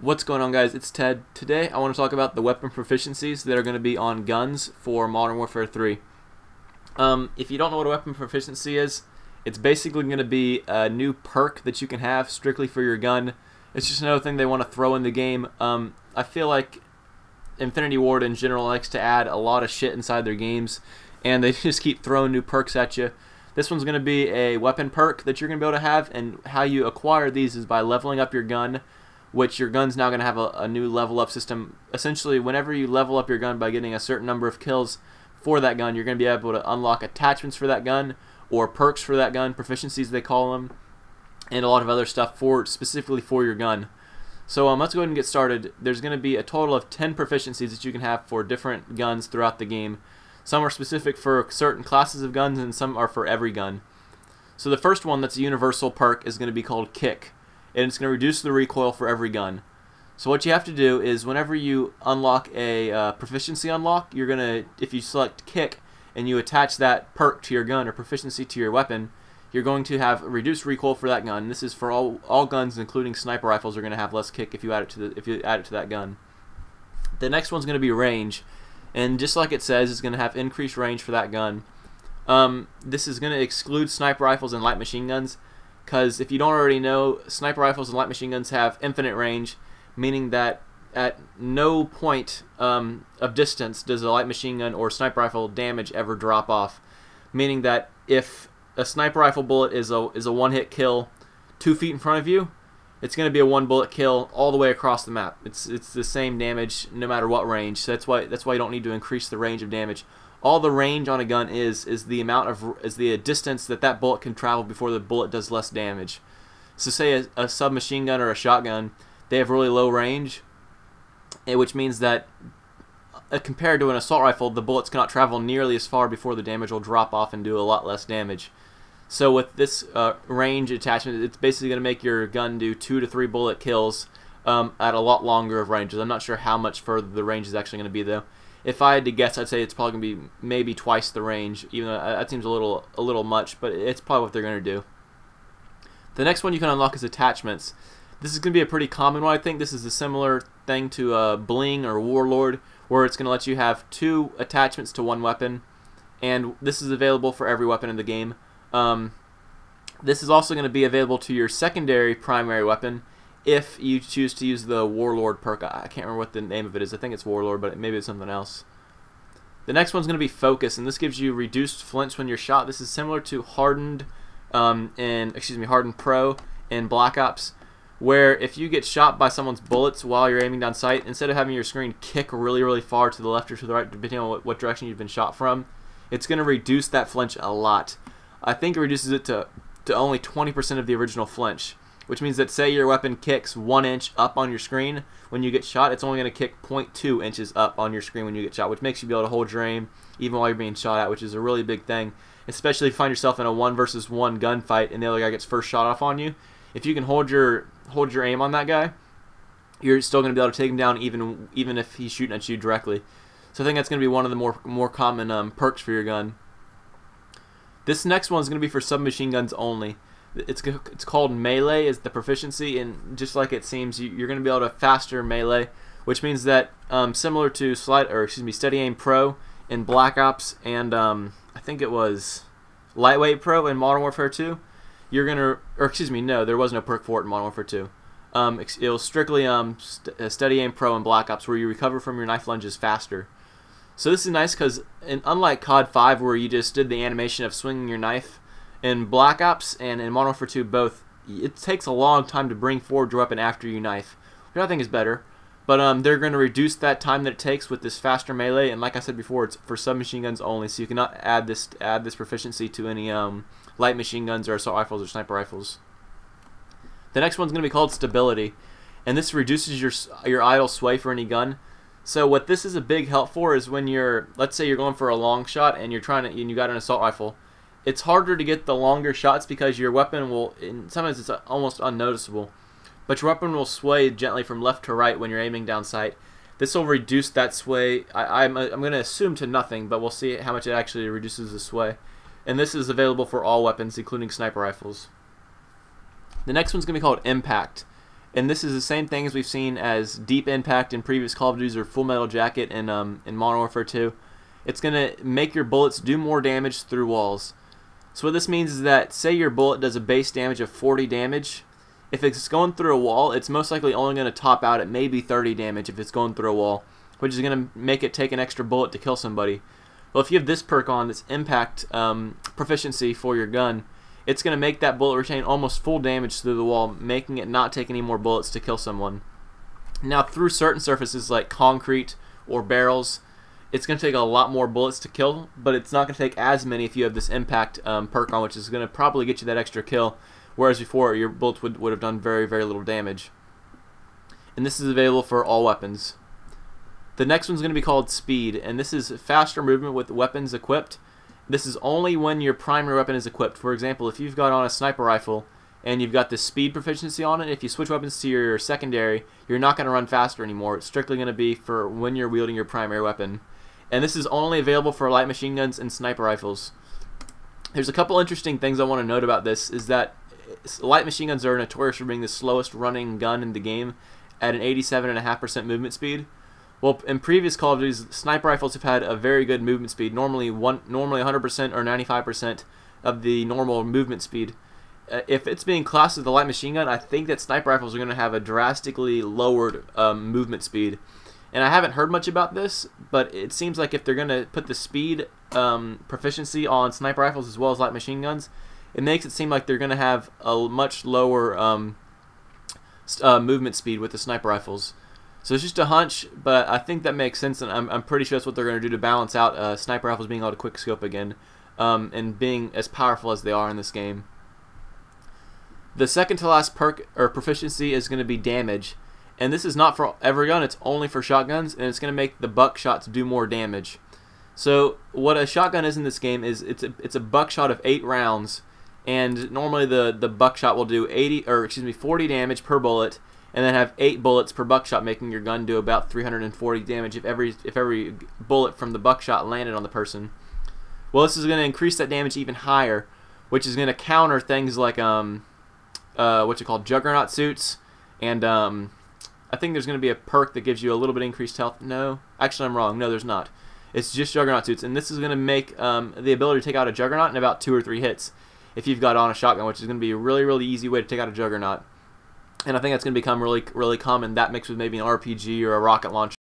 What's going on, guys? It's Ted. Today I want to talk about the weapon proficiencies that are going to be on guns for Modern Warfare 3. If you don't know what a weapon proficiency is, it's basically going to be a new perk that you can have strictly for your gun. It's just another thing they want to throw in the game. I feel like Infinity Ward in general likes to add a lot of shit inside their games, and they just keep throwing new perks at you. This one's going to be a weapon perk that you're going to be able to have, and how you acquire these is by leveling up your gun, which your gun's now going to have a new level up system. Essentially, whenever you level up your gun by getting a certain number of kills for that gun, you're going to be able to unlock attachments for that gun, or perks for that gun, proficiencies they call them, and a lot of other stuff specifically for your gun. So let's go ahead and get started. There's going to be a total of 10 proficiencies that you can have for different guns throughout the game. Some are specific for certain classes of guns, and some are for every gun. So the first one that's a universal perk is going to be called Kick, and it's going to reduce the recoil for every gun. So what you have to do is whenever you unlock a proficiency unlock, you're going to, if you select Kick and you attach that perk to your gun or proficiency to your weapon, you're going to have reduced recoil for that gun. This is for all guns, including sniper rifles, are going to have less kick if you add it to that gun. The next one's going to be range, and just like it says, it's going to have increased range for that gun. This is going to exclude sniper rifles and light machine guns, because if you don't already know, sniper rifles and light machine guns have infinite range, meaning that at no point of distance does a light machine gun or sniper rifle damage ever drop off. Meaning that if a sniper rifle bullet is a one-hit kill 2 feet in front of you, it's going to be a one-bullet kill all the way across the map. It's the same damage no matter what range. So that's why you don't need to increase the range of damage. All the range on a gun is the distance that bullet can travel before the bullet does less damage. So say a submachine gun or a shotgun, they have really low range, which means that compared to an assault rifle, the bullets cannot travel nearly as far before the damage will drop off and do a lot less damage. So with this range attachment, it's basically going to make your gun do 2 to 3 bullet kills at a lot longer of ranges. I'm not sure how much further the range is actually going to be, though. If I had to guess, I'd say it's probably going to be maybe twice the range, even though that seems a little much, but it's probably what they're going to do. The next one you can unlock is attachments. This is going to be a pretty common one, I think. This is a similar thing to Bling or Warlord, where it's going to let you have 2 attachments to one weapon, and this is available for every weapon in the game. This is also going to be available to your secondary primary weapon if you choose to use the Warlord perk. I can't remember what the name of it is. I think it's Warlord, but maybe it's something else. The next one's going to be Focus, and this gives you reduced flinch when you're shot. This is similar to Hardened Hardened Pro in Black Ops, where if you get shot by someone's bullets while you're aiming down sight, instead of having your screen kick really far to the left or to the right, depending on what direction you've been shot from, it's going to reduce that flinch a lot. I think it reduces it to only 20% of the original flinch, which means that say your weapon kicks 1 inch up on your screen when you get shot, it's only going to kick 0.2 inches up on your screen when you get shot, which makes you be able to hold your aim even while you're being shot at, which is a really big thing, especially if you find yourself in a 1 versus 1 gunfight and the other guy gets first shot off on you. If you can hold your aim on that guy, you're still going to be able to take him down even if he's shooting at you directly. So I think that's going to be one of the more common perks for your gun. This next one is going to be for submachine guns only. It's called Melee is the proficiency, and just like it seems, you're going to be able to faster melee, which means that similar to Steady Aim Pro in Black Ops and I think it was Lightweight Pro in Modern Warfare 2, you're gonna, no, there was no perk for it in Modern Warfare 2. It was strictly Steady Aim Pro in Black Ops, where you recover from your knife lunges faster. So this is nice because, unlike COD 5, where you just did the animation of swinging your knife, in Black Ops and in Modern Warfare 2 both, it takes a long time to bring forward your weapon after you knife, which I think is better. But they're going to reduce that time that it takes with this faster melee, and like I said before, it's for submachine guns only, so you cannot add this proficiency to any light machine guns or assault rifles or sniper rifles. The next one's going to be called Stability, and this reduces your idle sway for any gun. So what this is a big help for is when let's say you're going for a long shot and you got an assault rifle. It's harder to get the longer shots because your weapon sometimes it's almost unnoticeable, but your weapon will sway gently from left to right when you're aiming down sight. This will reduce that sway. I'm going to assume to nothing, but we'll see how much it actually reduces the sway. And this is available for all weapons, including sniper rifles. The next one's going to be called Impact, And this is the same thing as we've seen as Deep Impact in previous Call of Duty or Full Metal Jacket in Modern Warfare 2. It's going to make your bullets do more damage through walls. So what this means is that, say your bullet does a base damage of 40 damage, if it's going through a wall, it's most likely only going to top out at maybe 30 damage if it's going through a wall, which is going to make it take an extra bullet to kill somebody. Well, if you have this perk on, this impact proficiency for your gun, it's going to make that bullet retain almost full damage through the wall, making it not take any more bullets to kill someone. Now, through certain surfaces like concrete or barrels, it's going to take a lot more bullets to kill, but it's not going to take as many if you have this impact perk on, which is going to probably get you that extra kill, whereas before your bullets would have done very, very little damage. And this is available for all weapons. The next one's going to be called Speed, and this is faster movement with weapons equipped. This is only when your primary weapon is equipped. For example, if you've got on a sniper rifle and you've got this speed proficiency on it, if you switch weapons to your secondary, you're not going to run faster anymore. It's strictly going to be for when you're wielding your primary weapon. And this is only available for light machine guns and sniper rifles. There's a couple interesting things I want to note about this, is that light machine guns are notorious for being the slowest running gun in the game at an 87.5% movement speed. Well, in previous Call of Duty, sniper rifles have had a very good movement speed, normally 100% or 95% of the normal movement speed. If it's being classed as a light machine gun, I think that sniper rifles are going to have a drastically lowered movement speed. And I haven't heard much about this, but it seems like if they're going to put the speed proficiency on sniper rifles as well as light machine guns, it makes it seem like they're going to have a much lower movement speed with the sniper rifles. So it's just a hunch, but I think that makes sense, and I'm pretty sure that's what they're going to do to balance out sniper rifles being able to quick scope again, and being as powerful as they are in this game. The second to last perk or proficiency is going to be damage, and this is not for every gun, it's only for shotguns, and it's going to make the buckshots do more damage. So what a shotgun is in this game is it's a buckshot of 8 rounds, and normally the buckshot will do 40 damage per bullet, and then have 8 bullets per buckshot, making your gun do about 340 damage if every bullet from the buckshot landed on the person. Well, this is going to increase that damage even higher, which is going to counter things like juggernaut suits, and I think there's going to be a perk that gives you a little bit increased health. No, actually I'm wrong. No, there's not. It's just juggernaut suits, and this is going to make the ability to take out a juggernaut in about 2 or 3 hits if you've got on a shotgun, which is going to be a really, really easy way to take out a juggernaut. And I think that's going to become really, really common. That mixed with maybe an RPG or a rocket launcher